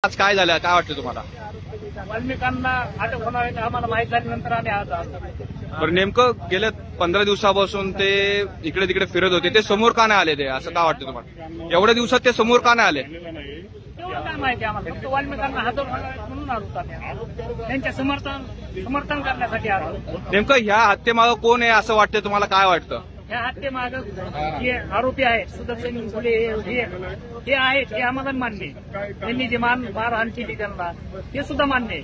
आज काय झालं, काय वाटतं तुम्हाला? वाल्मिकांना अटक होणार आहे आम्हाला माहित झाल्यानंतर आम्ही आज आलो. बरं, नेमकं गेल्या 15 दिवसापासून ते इकडे तिकडे फिरत होते, ते समोर का नाही आले? ते असं का वाटतं तुम्हाला? एवढ्या दिवसात ते समोर का नाही आले? तेवढं काय माहिती आम्हाला, फक्त वाल्मिकांना हजर होणार आहेत म्हणून आलो आम्ही. त्यांच्या समर्थन करण्यासाठी आलो. नेमकं ह्या हत्येमागं कोण आहे असं वाटतं तुम्हाला? काय वाटतं? ह्या हत्येमाग जे आरोपी आहेत सुदर्शन फुले हे आहेत हे आम्हाला मान्य आहे. त्यांनी जे मारहाण केली त्यांना ते सुद्धा मान्य आहे.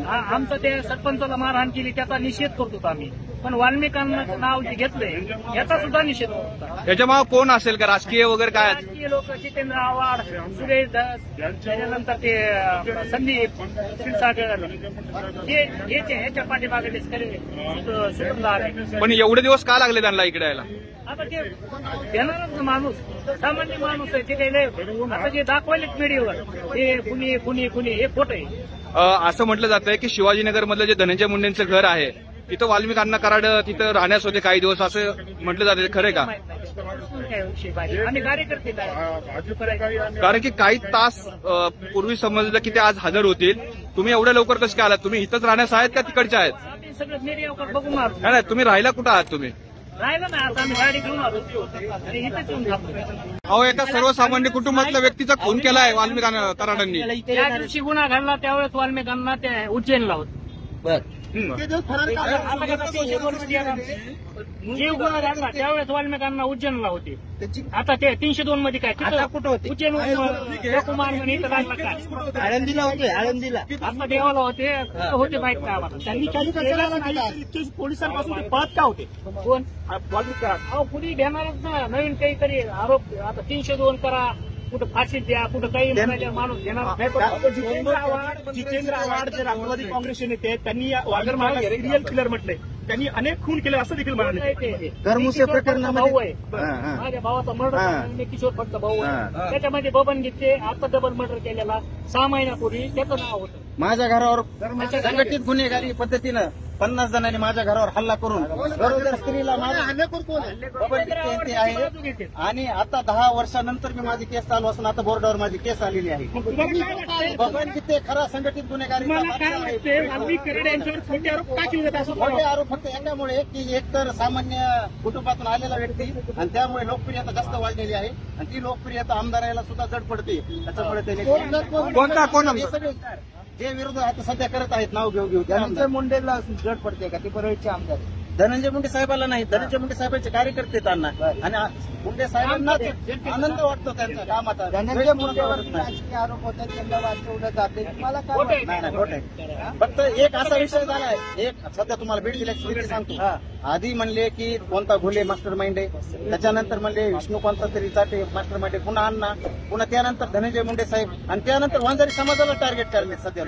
आमचं ते सरपंचाला मारहाण केली त्याचा निषेध करतो आम्ही, पण वाल्मिकांना नाव जे घेतलंय याचा सुद्धा निषेध करतो. याच्यामागं कोण असेल का? राजकीय वगैरे काय? राजकीय लोक जितेंद्र आव्हाड, सुरेश धस, त्याच्यानंतर ते संदीप क्षीरसागर ह्याच्या पाठीमागे सुटला आहे. पण एवढे दिवस का लागले त्यांना इकडे यायला? आता ते देणारच ना माणूस, सामान्य माणूस आहे. ते काही आता जे दाखवायले मीडियावर हे कुणी हे खोटं आहे. असं म्हटलं जातंय की शिवाजीनगर मधलं जे धनंजय मुंडेंचं घर आहे तिथं वाल्मिकांना कराड तिथं राहण्यास होते काही दिवस, असं म्हटलं जाते. खरंय का? आम्ही कार्यकर्ते कारण की काही तास पूर्वी समजलं की ते आज हजर होतील. तुम्ही एवढ्या लवकर कसं काय आलात? तुम्ही इथंच राहण्यास आहेत का तिकडच्या आहेत? आम्ही सगळं मीडियावर बघून आलो. नाही, तुम्ही राहायला कुठं आहात? तुम्ही राहिलं ना, आता आम्ही गाडी घेऊन आलो आणि इथेच येऊन थांबलो. अहो, एका सर्वसामान्य कुटुंबातल्या व्यक्तीचा खून केलाय वाल्मिकांना कराडांनी. त्या दिवशी गुन्हा घडला त्यावेळेस वाल्मिकांना ते उज्जैनला होते. जीव गुन्हा घडला त्यावेळेस वाल्मिकांना उज्जैनला होते. आता ते 302 मध्ये काय कुठं होते? उज्जैन कुमार आळंदीला होते. आळंदीला आता देवाला होते माहित नाही आम्हाला. त्यांनी पोलिसांपासून ते पळत का होते? कोण अहो कुणी घेणारच ना नवीन काहीतरी आरोप. आता 302 करा, कुठं फाशी द्या, कुठं काही म्हणायचं माणूस घेणार नाही. जितेंद्र आव्हाड जे राष्ट्रवादी काँग्रेसचे नेते आहेत त्यांनी वाघरमाला सिरियल किलर म्हटलंय. त्यांनी अनेक खून केले असं देखील म्हणाले. धर्मुसे भाऊ आहे माझ्या भावाचा मर्डर, किशोर भटचा भाऊ आहे. त्याच्यामध्ये बबन गीते आता डबल मर्डर केलेला 6 महिन्यापूर्वी त्याचं नाव होतं. माझ्या घरावर संघटित गुन्हेगारी पद्धतीनं 50 जणांनी माझ्या घरावर हल्ला करून गरोदर स्त्रीला आहे. आणि आता 10 वर्षानंतर मी माझी केस चालू असून आता बोर्डावर माझी केस आलेली आहे. बबन गीते खरा संघटित गुन्हेगारी खोटे आरोप फक्त याच्यामुळे की एक तर सामान्य कुटुंबातून आलेला व्यक्ती आणि त्यामुळे लोकप्रियता जास्त वाढलेली आहे आणि ती लोकप्रियता आमदाराला सुद्धा जड पडते. त्याच्यामुळे त्याने सगळे जे विरोध आता सध्या करत आहेत नाव घेऊ धनंजय मुंडेला जड पडते का? ते परळीचे आमदार धनंजय मुंडे साहेबाला नाही, धनंजय मुंडे साहेबांचे कार्यकर्ते त्यांना आणि मुंडे साहेबांना आनंद वाटतो त्यांच्या कामाचा. धनंजय मुंडेवर राजकीय आरोप होतात, त्यांना वाचवलं जाते. तुम्हाला काय नाही? फक्त एक असा विषय झालाय, एक सध्या तुम्हाला बीड जिल्ह्याची स्थिती सांगतो. आधी म्हणले की कोणता घोले मास्टर माइंड आहे, त्याच्यानंतर म्हणले विष्णू कोणता तरी चाटे मास्टर माइंड आहे, पुन्हा अण्णा, पुन्हा त्यानंतर धनंजय मुंडे साहेब आणि त्यानंतर वंजारी समाजाला टार्गेट करणे सध्या.